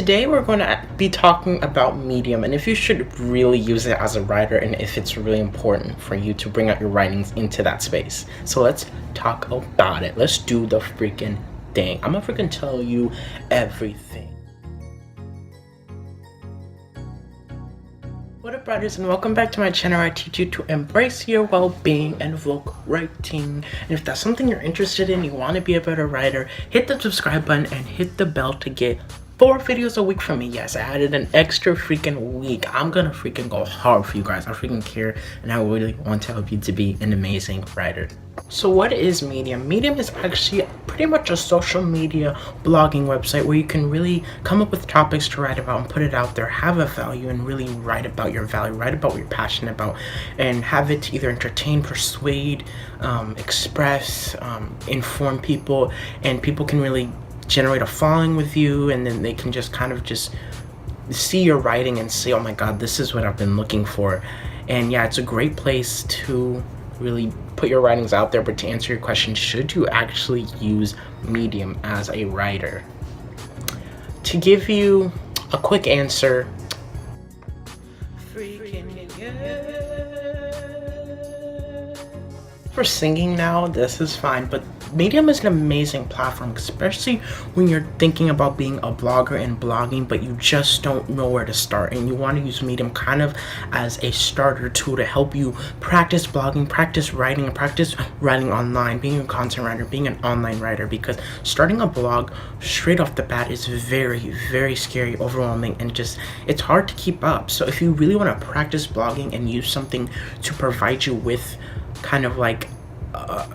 Today we're going to be talking about Medium and if you should really use it as a writer and if it's really important for you to bring out your writings into that space. So let's talk about it. Let's do the freaking thing. I'm gonna freaking tell you everything. What up, writers, and welcome back to my channel where I teach you to embrace your well-being and evoke writing. And if that's something you're interested in, you want to be a better writer, hit the subscribe button and hit the bell to get 4 videos a week from me. Yes, I added an extra freaking week. I'm gonna freaking go hard for you guys. I freaking care, and I really want to help you to be an amazing writer. So what is Medium? Medium is actually pretty much a social media blogging website where you can really come up with topics to write about and put it out there, have a value, and really write about your value, write about what you're passionate about, and have it either entertain, persuade, express, inform people, and people can really generate a following with you, and then they can just kind of just see your writing and say, oh my god, this is what I've been looking for. And yeah, it's a great place to really put your writings out there. But to answer your question, should you actually use Medium as a writer? To give you a quick answer, for singing now, this is fine, but Medium is an amazing platform, especially when you're thinking about being a blogger and blogging, but you just don't know where to start, and you want to use Medium kind of as a starter tool to help you practice blogging, practice writing, and practice writing online, being a content writer, being an online writer, because starting a blog straight off the bat is very, very scary, overwhelming, and just, it's hard to keep up. So if you really want to practice blogging and use something to provide you with kind of like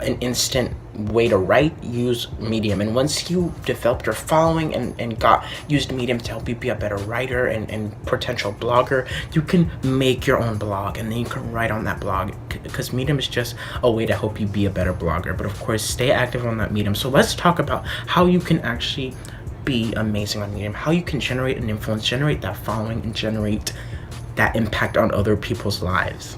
an instant way to write, use Medium. And once you developed your following and used Medium to help you be a better writer and potential blogger, you can make your own blog and then you can write on that blog, because Medium is just a way to help you be a better blogger. But of course, stay active on that Medium. So let's talk about how you can actually be amazing on Medium, how you can generate an influence, generate that following, and generate that impact on other people's lives.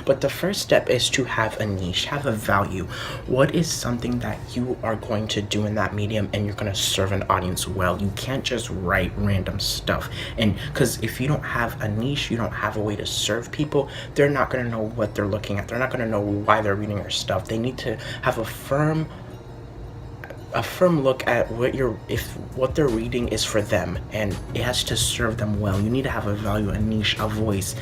But the first step is to have a niche, have a value. What is something that you are going to do in that medium and you're going to serve an audience well? You can't just write random stuff. And because if you don't have a niche, you don't have a way to serve people, they're not going to know what they're looking at. They're not going to know why they're reading your stuff. They need to have a firm look at what they're reading is for them, and it has to serve them well. You need to have a value, a niche, a voice.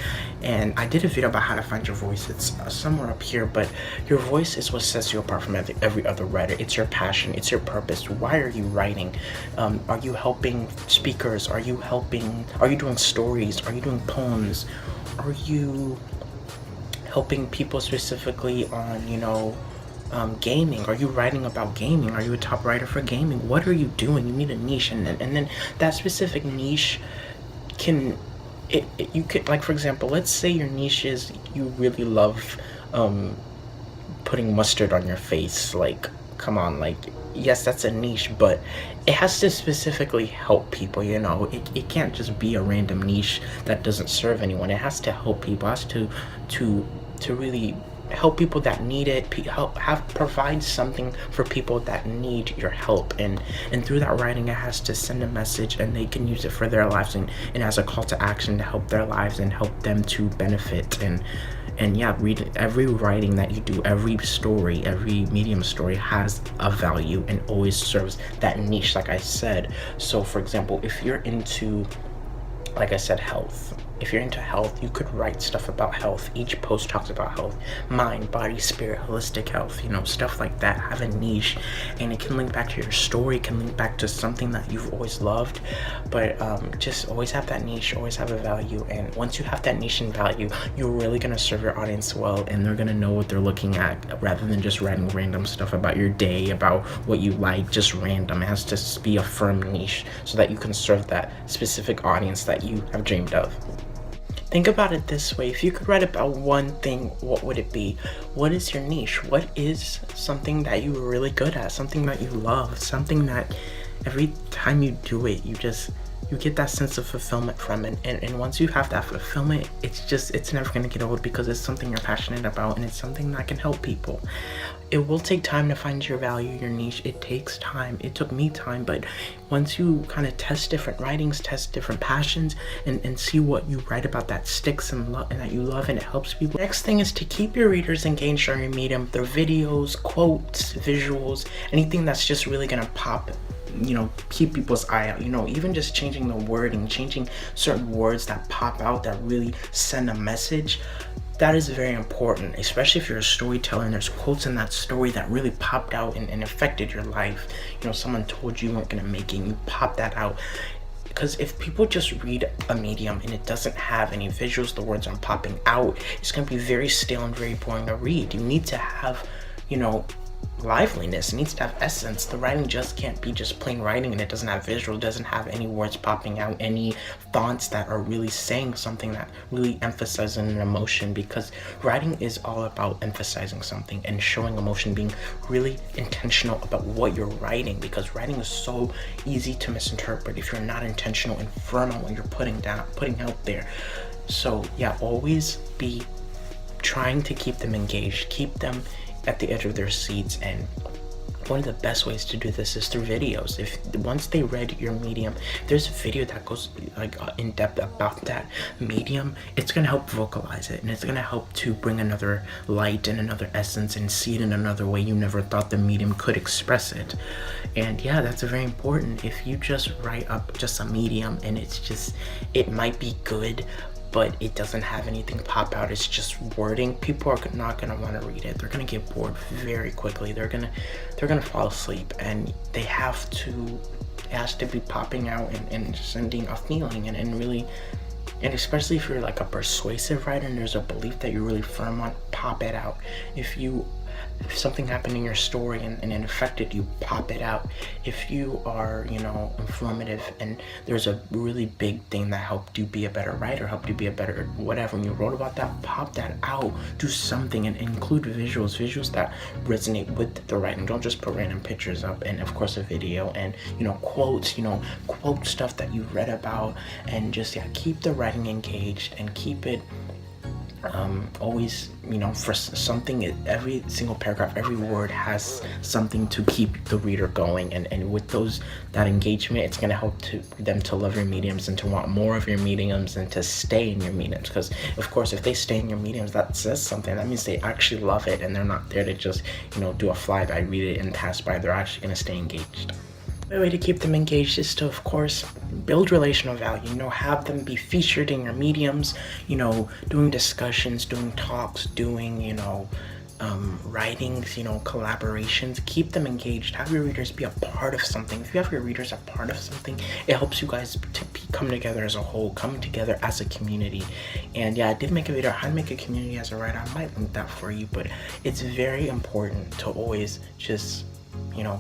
And I did a video about how to find your voice. It's somewhere up here, but your voice is what sets you apart from every other writer. It's your passion, it's your purpose. Why are you writing? Are you helping speakers? Are you doing stories? Are you doing poems? Are you helping people specifically on, gaming? Are you writing about gaming? Are you a top writer for gaming? What are you doing? You need a niche, and then that specific niche you could, like, for example, let's say your niche is you really love putting mustard on your face. Like, come on, like, yes, that's a niche, but it has to specifically help people. It can't just be a random niche that doesn't serve anyone. It has to help people. It has to really help people that need it, provide something for people that need your help, and through that writing, it has to send a message, and they can use it for their lives, and as a call to action to help their lives and help them to benefit. And yeah, read every writing that you do, every story, every Medium story has a value and always serves that niche, like I said. So for example, if you're into, like I said, health. If you're into health, you could write stuff about health. Each post talks about health, mind, body, spirit, holistic health, stuff like that. Have a niche, and it can link back to your story, it can link back to something that you've always loved. But just always have that niche, always have a value. And once you have that niche and value, you're really going to serve your audience well, and they're going to know what they're looking at, rather than just writing random stuff about your day, about what you like, just random. It has to be a firm niche so that you can serve that specific audience that you have dreamed of. Think about it this way. If you could write about one thing, what would it be? What is your niche? What is something that you're really good at? Something that you love? Something that every time you do it, you get that sense of fulfillment from it. And once you have that fulfillment, it's never going to get old, because it's something you're passionate about and it's something that can help people. it will take time to find your value, your niche. It takes time. It took me time, but once you kind of test different writings, test different passions, and see what you write about that sticks and that you love and it helps people. Next thing is to keep your readers engaged on your medium. Their videos, quotes, visuals, anything that's just really gonna pop, keep people's eye out. Even just changing the wording, changing certain words that pop out that really send a message. That is very important, especially if you're a storyteller and there's quotes in that story that really popped out and affected your life. Someone told you weren't gonna make it and you pop that out. Because if people just read a medium and it doesn't have any visuals, the words aren't popping out, it's gonna be very stale and very boring to read. You need to have, liveliness. It needs to have essence. The writing just can't be just plain writing and it doesn't have visual, doesn't have any words popping out, any fonts that are really saying something that really emphasizes an emotion, because writing is all about emphasizing something and showing emotion, being really intentional about what you're writing, because writing is so easy to misinterpret if you're not intentional and firm on what you're putting out there. So yeah, always be trying to keep them engaged, keep them at the edge of their seats. And one of the best ways to do this is through videos. If once they read your medium, there's a video that goes in depth about that medium, it's gonna help vocalize it, and it's gonna help to bring another light and another essence and see it in another way you never thought the medium could express it. And yeah, that's very important. If you just write up just a medium and it might be good, but it doesn't have anything pop out, it's just wording, people are not gonna want to read it. They're gonna get bored very quickly. They're gonna fall asleep, and it has to be popping out and sending a feeling and really, and especially if you're like a persuasive writer and there's a belief that you're really firm on, pop it out. If something happened in your story and it affected you, pop it out. If you are, informative and there's a really big thing that helped you be a better writer, helped you be a better whatever, and you wrote about that, pop that out. Do something and include visuals that resonate with the writing. Don't just put random pictures up, and of course a video, and quotes, quote stuff that you read about, and just keep the writing engaged and keep it always, for something, every single paragraph, every word has something to keep the reader going, and with that engagement, it's going to help them to love your mediums and to want more of your mediums and to stay in your mediums. Because of course, if they stay in your mediums, that says something. That means they actually love it and they're not there to just do a flyby, read it and pass by. They're actually going to stay engaged. The way to keep them engaged is to, of course, build relational value. Have them be featured in your mediums, doing discussions, doing talks, doing, writings, collaborations. Keep them engaged. Have your readers be a part of something. If you have your readers a part of something, it helps you guys to come together as a whole, come together as a community. And yeah, I did make a video how to make a community as a writer. I might link that for you, but it's very important to always just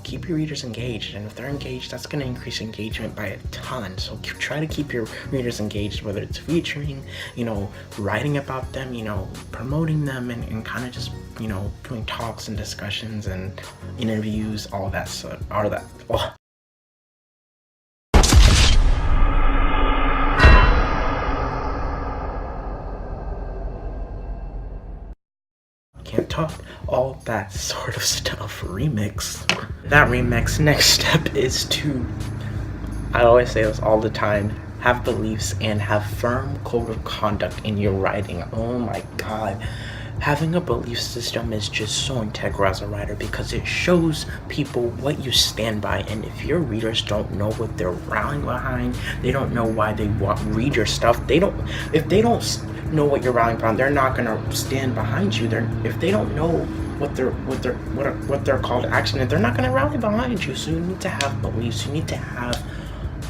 keep your readers engaged, and if they're engaged, that's going to increase engagement by a ton. So try to keep your readers engaged, whether it's featuring, writing about them, promoting them, and kind of just doing talks and discussions and interviews, all that stuff. Can't talk, all that sort of stuff. Remix. Next step is to, I always say this all the time, have beliefs and have firm code of conduct in your writing. Oh my god, having a belief system is just so integral as a writer, because it shows people what you stand by. And if your readers don't know what they're rallying behind, they don't know why they read your stuff, if they don't know what you're rallying behind, they're not gonna stand behind you. If they don't know what their call to action is, they're not gonna rally behind you. So you need to have beliefs. You need to have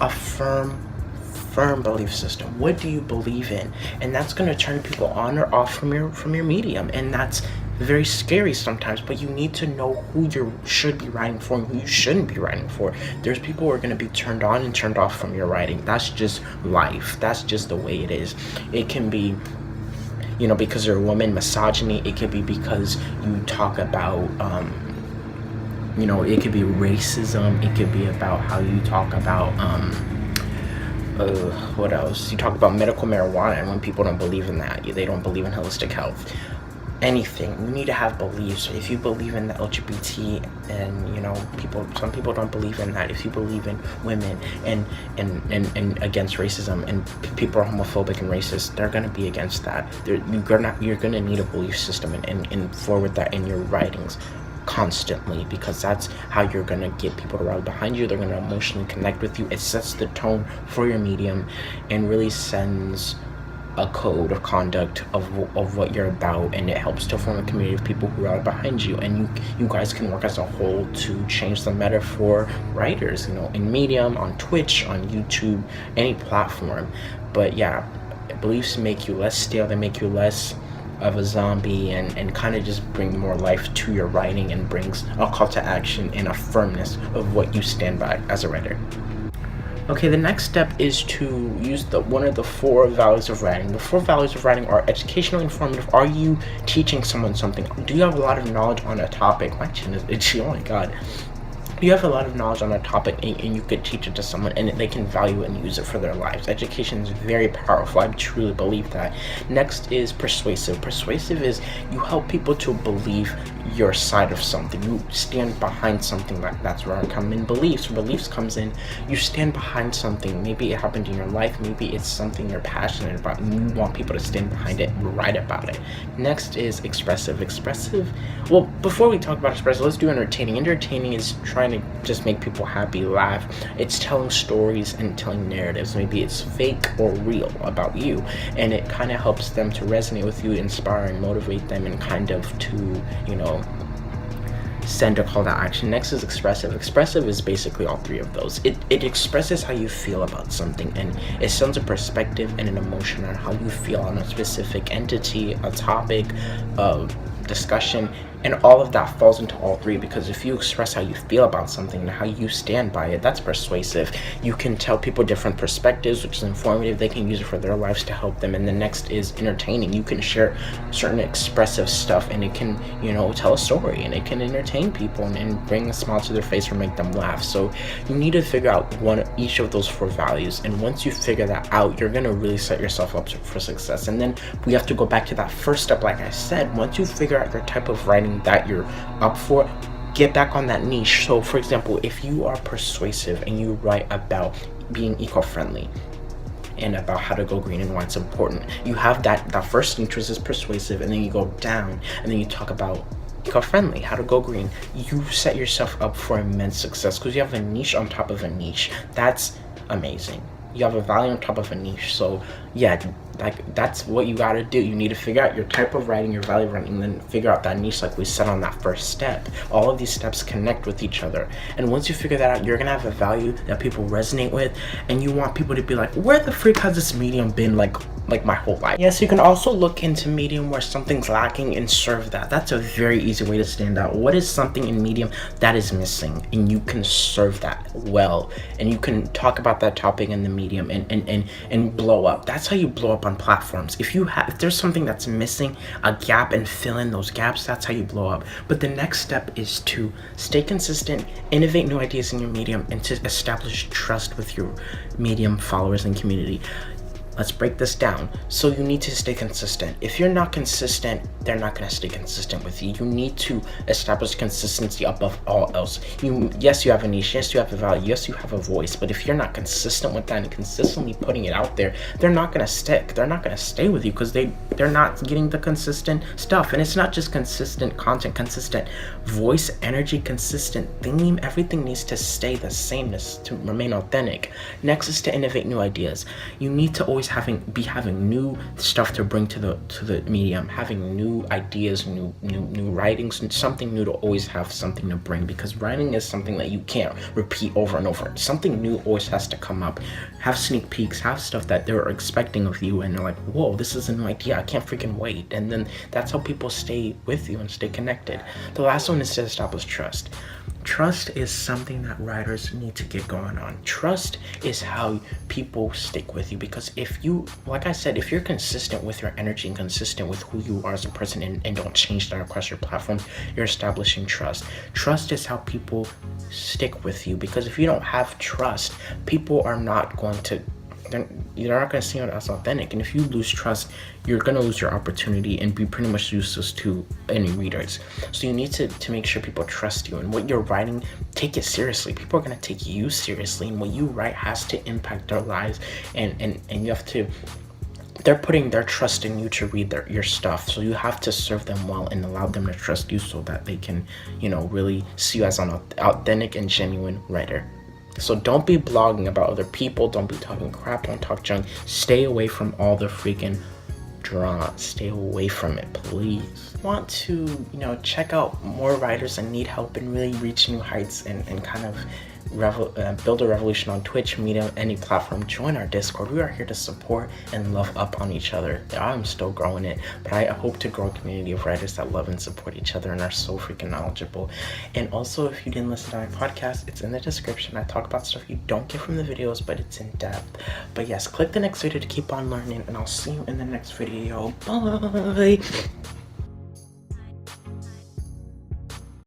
a firm belief system. What do you believe in? And that's gonna turn people on or off from your medium, and that's very scary sometimes. But you need to know who you should be writing for and who you shouldn't be writing for. There's people who are going to be turned on and turned off from your writing. That's just life. That's just the way it is. It can be because you're a woman, misogyny. It could be because you talk about it could be racism. It could be about how you talk about what else? You talk about medical marijuana, and when people don't believe in that, they don't believe in holistic health. anything, you need to have beliefs. If you believe in the LGBT, and some people don't believe in that. If you believe in women and against racism, and people are homophobic and racist, they're gonna be against that. You're gonna need a belief system and forward that in your writings constantly, because that's how you're gonna get people to rally behind you. They're gonna emotionally connect with you. It sets the tone for your medium and really sends a code of conduct of what you're about, and it helps to form a community of people who rally behind you, and you guys can work as a whole to change the meta for writers, in Medium, on Twitch, on YouTube, any platform. But yeah, beliefs make you less stale, they make you less of a zombie, and kind of just bring more life to your writing, and brings a call to action and a firmness of what you stand by as a writer. Okay, the next step is to use one of the 4 values of writing. The 4 values of writing are educational, informative. Are you teaching someone something? Do you have a lot of knowledge on a topic? My chin is itchy, oh my god. You have a lot of knowledge on a topic, and you could teach it to someone, and they can value it and use it for their lives. Education is very powerful. I truly believe that. Next is persuasive. Persuasive is you help people to believe your side of something. You stand behind something. That's where I come in. Beliefs comes in. You stand behind something. Maybe it happened in your life. Maybe it's something you're passionate about, and you want people to stand behind it and write about it. Next is expressive. Well, before we talk about expressive, let's do entertaining. Entertaining is trying to just make people happy, laugh. It's telling stories and telling narratives. Maybe it's fake or real about you, and it kind of helps them to resonate with you, inspire and motivate them, and kind of to send a call to action. Next is expressive. Expressive is basically all 3 of those. It expresses how you feel about something, and it sends a perspective and an emotion on how you feel on a specific entity, a topic, discussion, and all of that falls into all 3, because if you express how you feel about something and how you stand by it, that's persuasive. You can tell people different perspectives, which is informative. They can use it for their lives to help them. And the next is entertaining. You can share certain expressive stuff, and it can tell a story, and it can entertain people and bring a smile to their face or make them laugh. So you need to figure out each of those 4 values, and once you figure that out, you're going to really set yourself up for success. And then we have to go back to that first step. Like I said, once you figure out your type of writing that you're up for, get back on that niche. So for example, if you are persuasive and you write about being eco-friendly and about how to go green and why it's important, you have that first niche, which is persuasive, and then you go down and then you talk about eco-friendly, how to go green. You set yourself up for immense success, because you have a niche on top of a niche. That's amazing. You have a value on top of a niche. So yeah, that's what you got to do. You need to figure out your type of writing, your value of writing, and then figure out that niche, like we said on that first step. All of these steps connect with each other, and once you figure that out, you're gonna have a value that people resonate with, and you want people to be like, where the freak has this medium been like my whole life? Yes, you can also look into Medium where something's lacking and serve that. That's a very easy way to stand out. What is something in Medium that is missing, and you can serve that well, and you can talk about that topic in the Medium and blow up. That's how you blow up on platforms. If there's something that's missing, a gap, and fill in those gaps, that's how you blow up. But the next step is to stay consistent, innovate new ideas in your Medium, and to establish trust with your Medium followers and community. Let's break this down. So you need to stay consistent. If you're not consistent, they're not going to stay consistent with you. You need to establish consistency above all else. Yes, you have a niche. Yes, you have a value. Yes, you have a voice. But if you're not consistent with that and consistently putting it out there, they're not going to stick. They're not going to stay with you, because they're not getting the consistent stuff. And it's not just consistent content, consistent voice, energy, consistent theme. Everything needs to stay the sameness to remain authentic. Next is to innovate new ideas. You need to always be having new stuff to bring to the Medium, having new ideas, new writings, and something new to always have something to bring, because writing is something that you can't repeat over and over. Something new always has to come up. Have sneak peeks, have stuff that they're expecting of you, and they're like, whoa, this is a new idea, I can't freaking wait. And then that's how people stay with you and stay connected. The last one is to establish trust. Trust is something that writers need to get going on. Trust is how people stick with you, because like I said, if you're consistent with your energy and consistent with who you are as a person, and don't change that across your platform, you're establishing trust. Trust is how people stick with you, because if you don't have trust, people are not going to You're not going to see it as authentic. And if you lose trust, you're going to lose your opportunity and be pretty much useless to any readers. So you need to make sure people trust you, and what you're writing, take it seriously. People are going to take you seriously, and what you write has to impact their lives, and you have to, they're putting their trust in you to read your stuff, so you have to serve them well and allow them to trust you so that they can, really see you as an authentic and genuine writer. So don't be blogging about other people, don't be talking crap, don't talk junk. Stay away from all the freaking drama. Stay away from it, please. Want to, check out more writers and need help and really reach new heights and kind of build a revolution on Twitch, Medium, any platform, join our Discord. We are here to support and love up on each other. I'm still growing it, but I hope to grow a community of writers that love and support each other and are so freaking knowledgeable. And also, if you didn't listen to my podcast, it's in the description. I talk about stuff you don't get from the videos, but it's in depth. But yes, click the next video to keep on learning, and I'll see you in the next video. Bye.